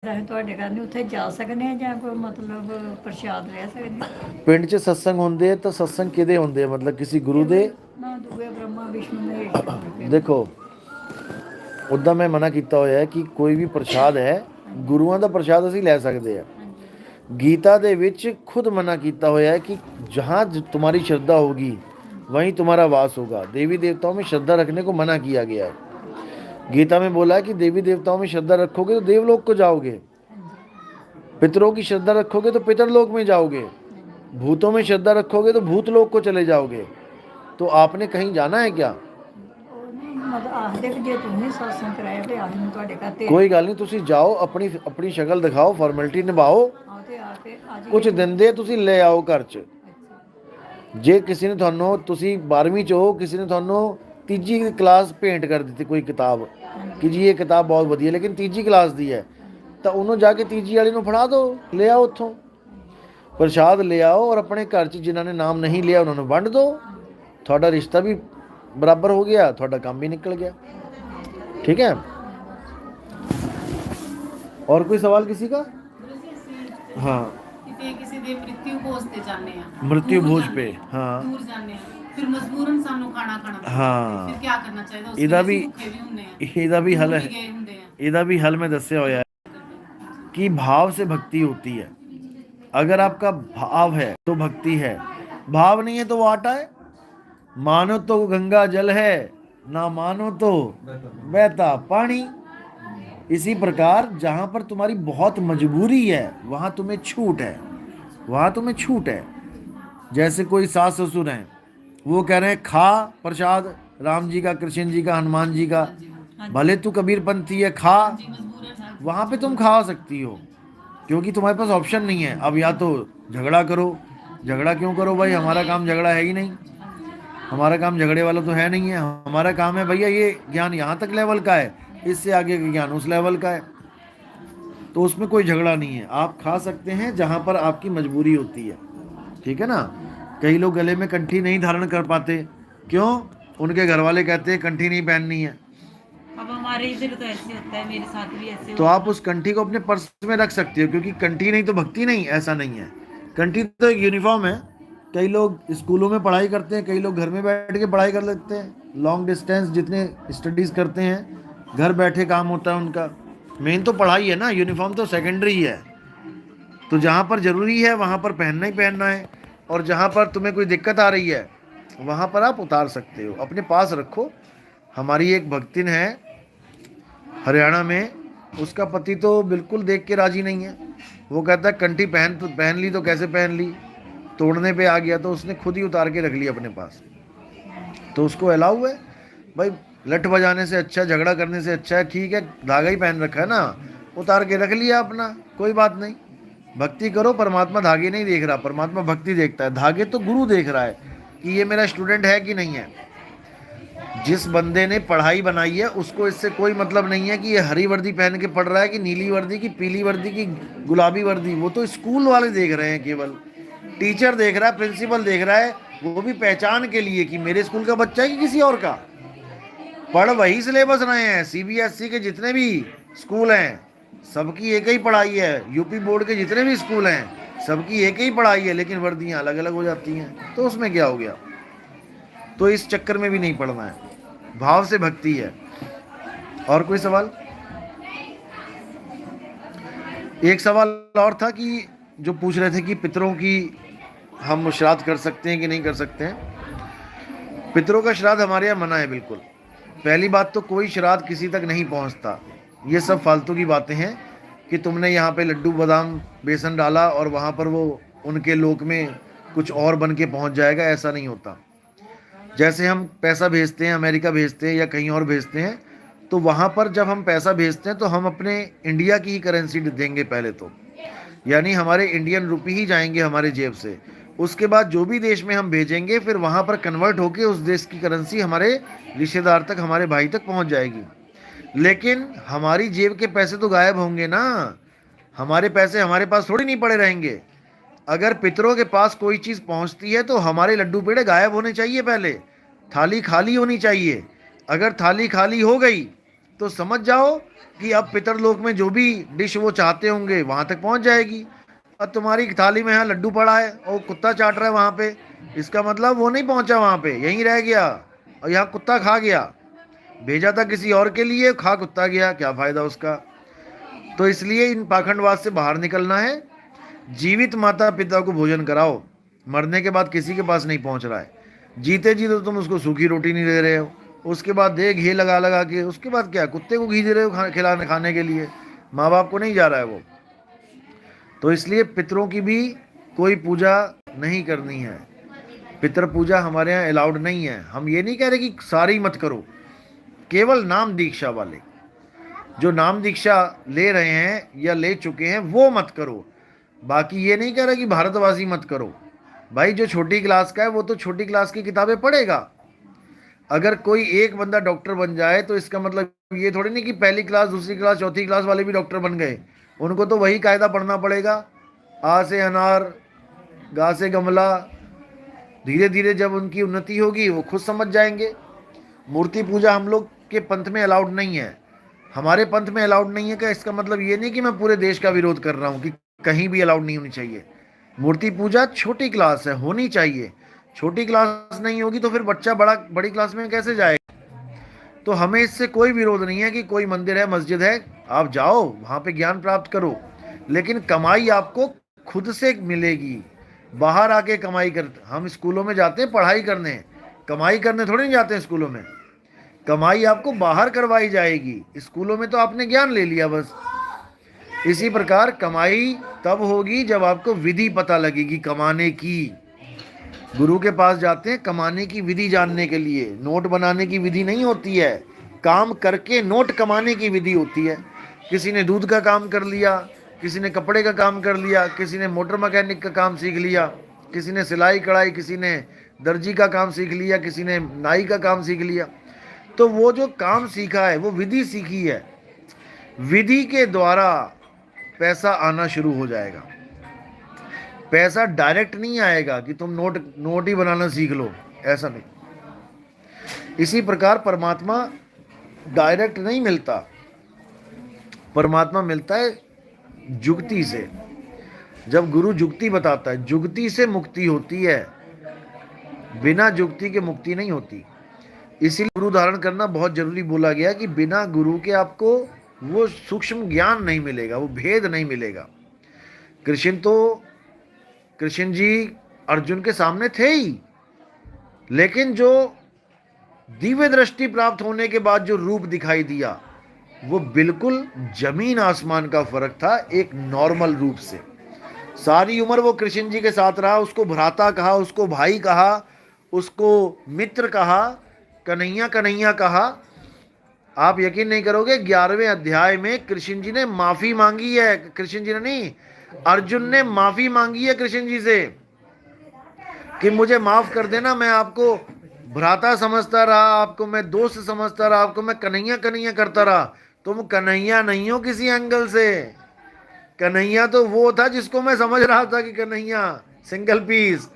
ਅਸੀਂ ਤੁਹਾਡੇ ਘਰ ਨਹੀਂ ਉੱਥੇ ਜਾ ਸਕਦੇ ਹਾਂ ਜਾਂ ਕੋਈ ਮਤਲਬ ਪ੍ਰਸ਼ਾਦ ਲੈ ਸਕਦੇ ਹਾਂ? ਪਿੰਡ 'ਚ ਸਤਸੰਗ ਹੁੰਦੇ ਆ ਤਾਂ ਸਤਸੰਗ ਕਿਹਦੇ ਹੁੰਦੇ ਆ, ਮਤਲਬ ਕਿਸੇ ਗੁਰੂ ਦੇ? ਨਾ ਦੂਏ ਬ੍ਰਹਮਾ ਵਿਸ਼ਨੂੰ ਮਹੇਸ਼ ਹੋਰ ਕੇ ਦੇਖੋ, ਉੱਦਾਂ ਮੈਂ ਮਨਾ ਕੀਤਾ ਹੋਇਆ ਹੈ ਕਿ ਕੋਈ ਵੀ ਪ੍ਰਸ਼ਾਦ ਹੈ, ਗੁਰੂਆਂ ਦਾ ਪ੍ਰਸ਼ਾਦ ਅਸੀਂ ਲੈ ਸਕਦੇ ਆ। ਹਾਂਜੀ गीता ਦੇ ਵਿੱਚ खुद मना किया होया है कि जहाँ तुम्हारी श्रद्धा होगी वहीं तुम्हारा वास होगा। देवी देवताओं में श्रद्धा रखने को मना किया गया है। गीता में बोला है कि देवी देवताओं में श्रद्धा रखोगे तो देवलोक को जाओगे, पितरों की श्रद्धा रखोगे तो पितरलोक में जाओगे, भूतों में श्रद्धा रखोगे तो भूतलोक को चले जाओगे। तो आपने कहीं जाना है क्या? ਮਤਲਬ ਆਖਦੇ ਕਿ ਜੇ ਤੁਸੀਂ ਸਤਸੰਗ ਕਰਾਇਆ ਤੇ ਆਹ ਨੂੰ ਤੁਹਾਡੇ ਘਰ ਤੇ कोई गल नहीं, तुसी जाओ, अपनी अपनी शक्ल दिखाओ, फॉर्मेलिटी निभाओ, ਆਓ ਤੇ ਆ ਕੇ ਅੱਜ कुछ दिन दे तुसी ले आओ घर च। ਜੇ ਕਿਸੇ ਨੇ ਤੁਹਾਨੂੰ, ਤੁਸੀਂ 12ਵੀਂ 'ਚ ਹੋ, ਕਿਸੇ ਨੇ ਤੁਹਾਨੂੰ ਤੀਜੀ ਕਲਾਸ ਭੇਂਟ ਕਰ ਦਿੱਤੀ ਕੋਈ ਕਿਤਾਬ ਕਿ ਜੀ ਇਹ ਕਿਤਾਬ ਬਹੁਤ ਵਧੀਆ ਲੇਕਿਨ ਤੀਜੀ ਕਲਾਸ ਦੀ ਹੈ, ਤਾਂ ਉਹਨੂੰ ਜਾ ਕੇ ਤੀਜੀ ਵਾਲੀ ਨੂੰ ਫੜਾ ਦਿਓ, ਲੈ ਆਓ ਉੱਥੋਂ ਪ੍ਰਸ਼ਾਦ ਲੈ ਆਓ ਔਰ ਆਪਣੇ ਘਰ 'ਚ ਜਿਨ੍ਹਾਂ ਨੇ ਨਾਮ ਨਹੀਂ ਲਿਆ ਉਹਨਾਂ ਨੂੰ ਵੰਡ ਦਿਓ। ਤੁਹਾਡਾ ਰਿਸ਼ਤਾ ਵੀ ਬਰਾਬਰ ਹੋ ਗਿਆ, ਤੁਹਾਡਾ ਕੰਮ ਵੀ ਨਿਕਲ ਗਿਆ। ठीक है। और कोई सवाल किसी का? हाँ, ਕਿਸੇ ਦੇ ਮ੍ਰਿਤਿੂ ਭੋਜ ਤੇ ਜਾਂਦੇ ਆ, मृत्यु भोज पे, हाँ ਦੂਰ ਜਾਂਦੇ ਆ, ਫਿਰ ਮਜਬੂਰਨ ਸਾਨੂੰ ਖਾਣਾ ਪੈਂਦਾ। हाँ, ਫਿਰ ਕੀ ਕਰਨਾ ਚਾਹੀਦਾ? ਉਸ ਇਹਦਾ ਵੇਲੇ ਵੀ ਭੁੱਖੇ ਵੀ ਹੁੰਦੇ ਆ, ਇਹਦਾ ਵੀ ਹੱਲ ਦੂਰ ਹੈ, ਵੀ ਗਏ ਹੁੰਦੇ ਆ। ਇਹਦਾ भी हल मैं दस्या होया है कि भाव से भक्ति होती है। अगर आपका भाव है तो भक्ति है, भाव नहीं है तो वो आटा है। मानो तो गंगा जल है, ना मानो तो बहता पानी। इसी प्रकार जहाँ पर तुम्हारी बहुत मजबूरी है वहाँ तुम्हें छूट है, वहाँ तुम्हें छूट है। जैसे कोई सास ससुर हैं, वो कह रहे हैं खा प्रसाद राम जी का, कृष्ण जी का, हनुमान जी का, भले तू कबीरपंथी है खा, वहाँ पे तुम खा सकती हो क्योंकि तुम्हारे पास ऑप्शन नहीं है। अब या तो झगड़ा करो, झगड़ा क्यों करो भाई, हमारा काम झगड़ा है ही नहीं, हमारा काम झगड़े वाला तो है नहीं है। हमारा काम है भैया ये ज्ञान यहाँ तक लेवल का है, इससे आगे का ज्ञान उस लेवल का है, तो उसमें कोई झगड़ा नहीं है। आप खा सकते हैं जहाँ पर आपकी मजबूरी होती है, ठीक है ना। कई लोग गले में कंठी नहीं धारण कर पाते, क्यों? उनके घर वाले कहते हैं कंठी नहीं पहननी है, अब हमारे इधर तो ऐसे होता है, मेरे साथ भी ऐसे तो आप उस कंठी को अपने पर्स में रख सकते हो क्योंकि कंठी नहीं तो भक्ति नहीं, ऐसा नहीं है। कंठी तो एक यूनिफॉर्म है। कई लोग स्कूलों में पढ़ाई करते हैं, कई लोग घर में बैठ के पढ़ाई कर लेते हैं, लॉन्ग डिस्टेंस जितने स्टडीज़ करते हैं घर बैठे काम होता है उनका। मेन तो पढ़ाई है ना, यूनिफॉर्म तो सेकेंडरी है। तो जहाँ पर ज़रूरी है वहाँ पर पहनना ही पहनना है, और जहाँ पर तुम्हें कोई दिक्कत आ रही है वहाँ पर आप उतार सकते हो, अपने पास रखो। हमारी एक भक्तिन है हरियाणा में, उसका पति तो बिल्कुल देख के राजी नहीं है। वो कहता है कंठी पहन ली तो कैसे पहन ली, तोड़ने पे आ गया तो उसने खुद ही उतार के रख लिया अपने पास। तो उसको अलाउ है भाई, लठ बजाने से अच्छा, झगड़ा करने से अच्छा है, ठीक है धागा ही पहन रखा है ना, उतार के रख लिया अपना, कोई बात नहीं। भक्ति करो, परमात्मा धागे नहीं देख रहा, परमात्मा भक्ति देखता है। धागे तो गुरु देख रहा है कि ये मेरा स्टूडेंट है कि नहीं है। जिस बंदे ने पढ़ाई बनाई है उसको इससे कोई मतलब नहीं है कि ये हरी वर्दी पहन के पढ़ रहा है कि नीली वर्दी की, पीली वर्दी की, गुलाबी वर्दी। वो तो स्कूल वाले देख रहे हैं, केवल टीचर देख रहा है, प्रिंसिपल देख रहा है, वो भी पहचान के लिए कि मेरे स्कूल का बच्चा है कि किसी और का। पढ़ वही सिलेबस रहे हैं, सीबीएसई के जितने भी स्कूल हैं सबकी एक ही पढ़ाई है, यूपी बोर्ड के जितने भी स्कूल हैं सबकी एक ही पढ़ाई है, लेकिन वर्दियाँ अलग अलग हो जाती हैं, तो उसमें क्या हो गया। तो इस चक्कर में भी नहीं पढ़ना है, भाव से भक्ति है। और कोई सवाल? एक सवाल और था कि जो पूछ रहे थे कि पितरों की हम श्राद्ध कर सकते हैं कि नहीं कर सकते हैं। पितरों का श्राद्ध हमारे यहाँ मना है बिल्कुल। पहली बात तो कोई श्राद्ध किसी तक नहीं पहुँचता, ये सब फालतू की बातें हैं कि तुमने यहाँ पे लड्डू बादाम बेसन डाला और वहाँ पर वो उनके लोक में कुछ और बन के पहुँच जाएगा, ऐसा नहीं होता। जैसे हम पैसा भेजते हैं, अमेरिका भेजते हैं या कहीं और भेजते हैं, तो वहाँ पर जब हम पैसा भेजते हैं तो हम अपने इंडिया की ही करेंसी देंगे पहले तो, यानी हमारे इंडियन रुपी ही जाएंगे हमारे जेब से। उसके बाद जो भी देश में हम भेजेंगे फिर वहाँ पर कन्वर्ट होके उस देश की करेंसी हमारे रिश्तेदार तक, हमारे भाई तक पहुँच जाएगी। लेकिन हमारी जेब के पैसे तो गायब होंगे ना, हमारे पैसे हमारे पास थोड़ी नहीं पड़े रहेंगे। अगर पितरों के पास कोई चीज़ पहुंचती है तो हमारे लड्डू पेड़े गायब होने चाहिए, पहले थाली खाली होनी चाहिए। अगर थाली खाली हो गई तो समझ जाओ कि अब पितरलोक में जो भी डिश वो चाहते होंगे वहां तक पहुंच जाएगी। और तुम्हारी थाली में यहाँ लड्डू पड़ा है और कुत्ता चाट रहा है वहां पे, इसका मतलब वो नहीं पहुंचा वहां पे, यहीं रह गया और यहाँ कुत्ता खा गया। भेजा था किसी और के लिए, खा कुत्ता गया, क्या फायदा उसका। तो इसलिए इन पाखंडवाद से बाहर निकलना है। जीवित माता पिता को भोजन कराओ, मरने के बाद किसी के पास नहीं पहुंच रहा है। जीते जी तो तुम उसको सूखी रोटी नहीं दे रहे हो, उसके बाद दे घी लगा लगा के, उसके बाद क्या कुत्ते को घी दे रहे हो खिलाने खाने के लिए, माँ बाप को नहीं जा रहा है वो। तो इसलिए पितरों की भी कोई पूजा नहीं करनी है, पितर पूजा हमारे यहाँ अलाउड नहीं है। हम ये नहीं कह रहे कि सारी मत करो, केवल नाम दीक्षा वाले जो नाम दीक्षा ले रहे हैं या ले चुके हैं वो मत करो। बाकी ये नहीं कह रहा कि भारतवासी मत करो। भाई जो छोटी क्लास का है वो तो छोटी क्लास की किताबें पढ़ेगा। अगर कोई एक बंदा डॉक्टर बन जाए तो इसका मतलब ये थोड़ी नहीं कि पहली क्लास दूसरी क्लास चौथी क्लास वाले भी डॉक्टर बन गए। उनको तो वही कायदा पढ़ना पड़ेगा, आ से अनार, गा से गमला। धीरे धीरे जब उनकी उन्नति होगी वो खुद समझ जाएंगे। मूर्ति पूजा हम लोग के पंथ में अलाउड नहीं है, हमारे पंथ में अलाउड नहीं है। क्या इसका मतलब ये नहीं कि मैं पूरे देश का विरोध कर रहा हूँ कि कहीं भी अलाउड नहीं होनी चाहिए। मूर्ति पूजा छोटी क्लास है, होनी चाहिए। छोटी क्लास नहीं होगी तो फिर बच्चा बड़ी क्लास में कैसे जाएगा। तो हमें इससे कोई विरोध नहीं है कि कोई मंदिर है मस्जिद है आप जाओ वहाँ पे ज्ञान प्राप्त करो, लेकिन कमाई आपको खुद से मिलेगी। बाहर आके कमाई कर, हम स्कूलों में जाते हैं पढ़ाई करने, कमाई करने थोड़ी नहीं जाते हैं स्कूलों में। कमाई आपको बाहर करवाई जाएगी, स्कूलों में तो आपने ज्ञान ले लिया बस। इसी प्रकार कमाई तब होगी जब आपको विधि पता लगेगी कमाने की। गुरु के पास जाते हैं कमाने की विधि जानने के लिए, नोट बनाने की विधि नहीं होती है, काम करके नोट कमाने की विधि होती है। किसी ने दूध का काम कर लिया, किसी ने कपड़े का काम कर लिया, किसी ने मोटर मैकेनिक का काम सीख लिया, किसी ने सिलाई कढ़ाई, किसी ने दर्जी का काम सीख लिया, किसी ने नाई का काम सीख लिया। तो वो जो काम सीखा है वो विधि सीखी है, विधि के द्वारा पैसा आना शुरू हो जाएगा। पैसा डायरेक्ट नहीं आएगा कि तुम नोट ही बनाना सीख लो, ऐसा नहीं। इसी प्रकार परमात्मा डायरेक्ट नहीं मिलता, परमात्मा मिलता है जुगती से। जब गुरु जुगती बताता है, जुगती से मुक्ति होती है, बिना जुगती के मुक्ति नहीं होती। इसीलिए गुरु धारण करना बहुत जरूरी बोला गया कि बिना गुरु के आपको वो सूक्ष्म ज्ञान नहीं मिलेगा, वो भेद नहीं मिलेगा। कृष्ण जी अर्जुन के सामने थे ही, लेकिन जो दिव्य दृष्टि प्राप्त होने के बाद जो रूप दिखाई दिया वो बिल्कुल जमीन आसमान का फर्क था एक नॉर्मल रूप से। सारी उम्र वो कृष्ण जी के साथ रहा, उसको भ्राता कहा, उसको भाई कहा, उसको मित्र कहा, कन्हैया कन्हैया कहा। आप यकीन नहीं करोगे 11वें अध्याय में कृष्ण जी ने माफी मांगी है, कृष्ण जी ने नहीं, अर्जुन ने माफी मांगी है कृष्ण जी से कि मुझे माफ कर देना, मैं आपको भ्राता समझता रहा, आपको मैं दोस्त समझता रहा, आपको मैं कन्हैया कन्हैया करता रहा। तुम कन्हैया नहीं हो किसी एंगल से। कन्हैया तो वो था जिसको मैं समझ रहा था कि कन्हैया सिंगल पीस।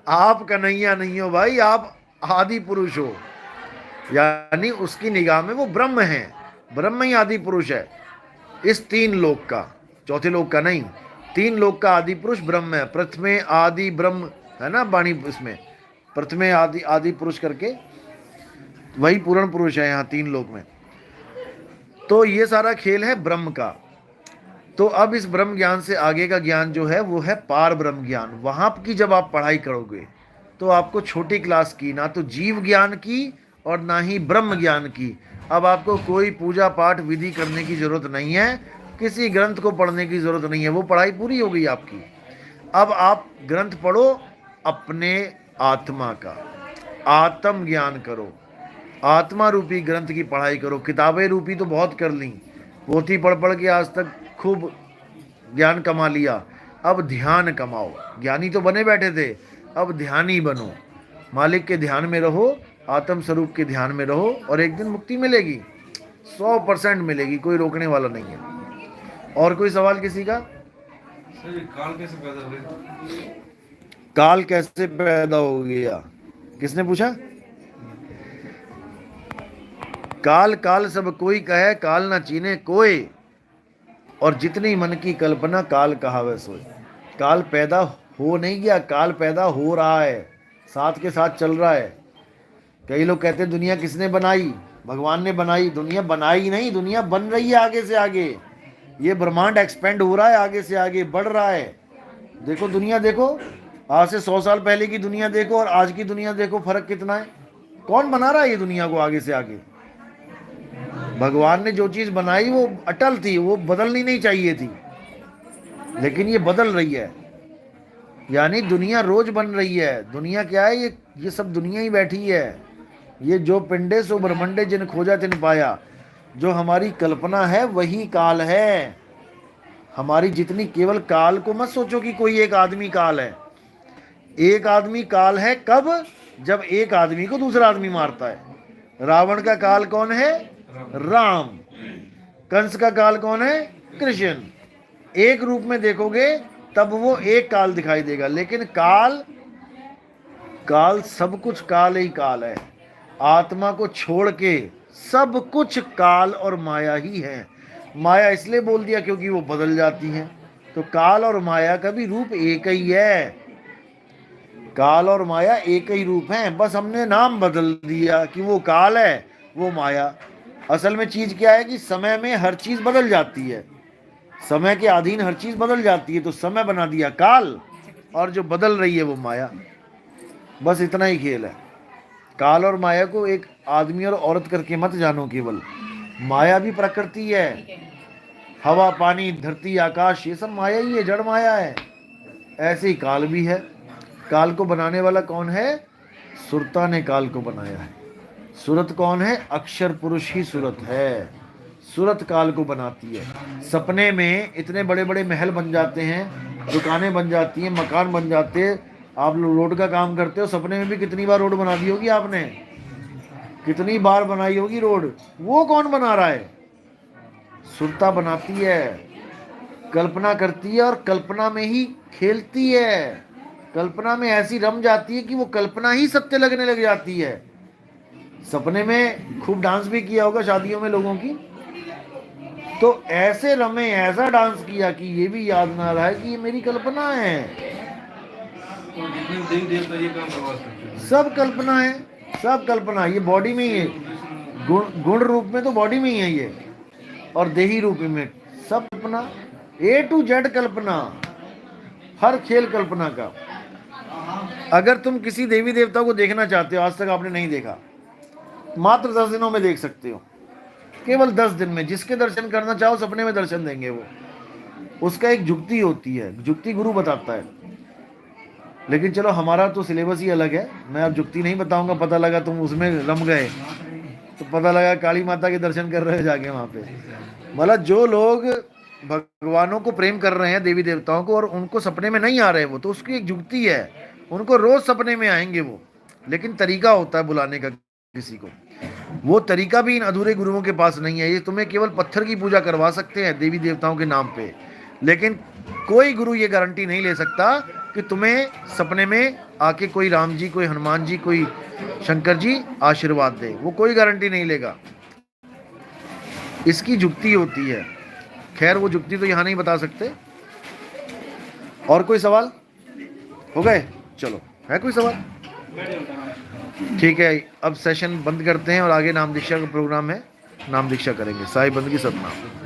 आप कन्हैया नहीं हो भाई, आप आदि पुरुष हो, यानी उसकी निगाह में वो ब्रह्म है, ब्रह्म ही आदि पुरुष है इस 3 लोक का, चौथे लोक का नहीं, 3 लोक का आदि पुरुष ब्रह्म है। प्रथमे आदि ब्रह्म है ना वाणी, इसमें प्रथमे आदि पुरुष करके वही पूर्ण पुरुष है यहाँ 3 लोक में। तो ये सारा खेल है ब्रह्म का। तो अब इस ब्रह्म ज्ञान से आगे का ज्ञान जो है वो है पार ब्रह्म ज्ञान। वहां की जब आप पढ़ाई करोगे तो आपको छोटी क्लास की ना तो जीव ज्ञान की और ना ही ब्रह्म ज्ञान की, अब आपको कोई पूजा पाठ विधि करने की जरूरत नहीं है, किसी ग्रंथ को पढ़ने की जरूरत नहीं है, वो पढ़ाई पूरी हो गई आपकी। अब आप ग्रंथ पढ़ो अपने आत्मा का, आत्म ज्ञान करो, आत्मा रूपी ग्रंथ की पढ़ाई करो। किताबें रूपी तो बहुत कर ली, पोथी पढ़ पढ़ के आज तक खूब ज्ञान कमा लिया, अब ध्यान कमाओ। ज्ञानी तो बने बैठे थे, अब ध्यानी बनो, मालिक के ध्यान में रहो, आत्म स्वरूप के ध्यान में रहो और एक दिन मुक्ति मिलेगी, 100% मिलेगी, कोई रोकने वाला नहीं है। और कोई सवाल किसी का? काल कैसे पैदा हुए? काल कैसे पैदा हो गया, किसने पूछा? काल काल सब कोई कहे, काल ना चीने कोई, और जितनी मन की कल्पना काल कहावे सोए। काल पैदा हो नहीं गया, काल पैदा हो रहा है, साथ के साथ चल रहा है। कई लोग कहते हैं दुनिया किसने बनाई? भगवान ने बनाई। दुनिया बनाई नहीं, दुनिया बन रही है आगे से आगे। ये ब्रह्मांड एक्सपेंड हो रहा है, आगे से आगे बढ़ रहा है। देखो दुनिया देखो, आज से 100 साल पहले की दुनिया देखो और आज की दुनिया देखो, फर्क कितना है। कौन बना रहा है ये दुनिया को आगे से आगे? भगवान ने जो चीज बनाई वो अटल थी, वो बदलनी नहीं चाहिए थी, लेकिन ये बदल रही है। यानी दुनिया रोज बन रही है। दुनिया क्या है? ये सब दुनिया ही बैठी है। ये जो पिंडे सो ब्रह्मंडे जिन खोजा तिन पाया, जो हमारी कल्पना है वही काल है। हमारी जितनी, केवल काल को मत सोचो कि कोई एक आदमी काल है। एक आदमी काल है कब? जब एक आदमी को दूसरा आदमी मारता है। रावण का काल कौन है? राम। कंस का काल कौन है? कृष्ण। एक रूप में देखोगे तब वो एक काल दिखाई देगा, लेकिन काल सब कुछ काल ही काल है। आत्मा को छोड़ के सब कुछ काल और माया ही है। माया इसलिए बोल दिया क्योंकि वो बदल जाती है। तो काल और माया का भी रूप एक ही है। काल और माया एक ही रूप है, बस हमने नाम बदल दिया कि वो काल है, वो माया। असल में चीज क्या है कि समय में हर चीज बदल जाती है। समय के अधीन हर चीज बदल जाती है, तो समय बना दिया काल, और जो बदल रही है वो माया। बस इतना ही खेल है। काल और माया को एक आदमी और औरत करके मत जानो। केवल माया भी प्रकृति है। हवा, पानी, धरती, आकाश, ये सब माया ही है, जड़ माया है। ऐसे ही काल भी है। काल को बनाने वाला कौन है? सुरता ने काल को बनाया है। सूरत कौन है? अक्षर पुरुष ही सूरत है। सूरत काल को बनाती है। सपने में इतने बड़े बड़े महल बन जाते हैं, दुकानें बन जाती हैं, मकान बन जाते हैं। आप लोग रोड का काम करते हो, सपने में भी कितनी बार रोड बना दी होगी आपने, कितनी बार बनाई होगी रोड। वो कौन बना रहा है? सुरता बनाती है, कल्पना करती है और कल्पना में ही खेलती है। कल्पना में ऐसी रम जाती है कि वो कल्पना ही सत्य लगने लग जाती है। सपने में खूब डांस भी किया होगा शादियों में लोगों की, तो ऐसे रमे, ऐसा डांस किया कि ये भी याद ना रहा है कि ये मेरी कल्पना है। और जितने देवी देवता ये काम करवा सकते हैं। सब कल्पना है, सब कल्पना। ये बॉडी में ही है, गुण रूप में तो बॉडी में ही है ये, और देही रूप में सब कल्पना। A to Z कल्पना, हर खेल कल्पना का। अगर तुम किसी देवी देवता को देखना चाहते हो, आज तक आपने नहीं देखा, मात्र 10 दिनों में देख सकते हो। केवल 10 दिन में जिसके दर्शन करना चाहो सपने में दर्शन देंगे वो। उसका एक जुक्ति होती है, जुक्ति गुरु बताता है। लेकिन चलो हमारा तो सिलेबस ही अलग है, मैं अब जुक्ति नहीं बताऊंगा। पता लगा तुम उसमें रम गए तो पता लगा काली माता के दर्शन कर रहे हो जाके वहां पे। मतलब जो लोग भगवानों को प्रेम कर रहे हैं, देवी देवताओं को, और उनको सपने में नहीं आ रहे वो, तो उसकी एक जुक्ति है। उनको रोज सपने में आएंगे वो, लेकिन तरीका होता है बुलाने का किसी को। वो तरीका भी इन अधूरे गुरुओं के पास नहीं है। ये तुम्हें केवल पत्थर की पूजा करवा सकते हैं देवी देवताओं के नाम पे, लेकिन कोई गुरु ये गारंटी नहीं ले सकता कि तुम्हें सपने में आके कोई राम जी, कोई हनुमान जी, कोई शंकर जी आशीर्वाद दे। वो कोई गारंटी नहीं लेगा। इसकी जुक्ति होती है। खैर वो जुक्ति तो यहाँ नहीं बता सकते। और कोई सवाल हो गए? चलो, है कोई सवाल? ठीक है, अब सेशन बंद करते हैं और आगे नाम दीक्षा का प्रोग्राम है, नाम दीक्षा करेंगे। साईं बंदगी सतनाम।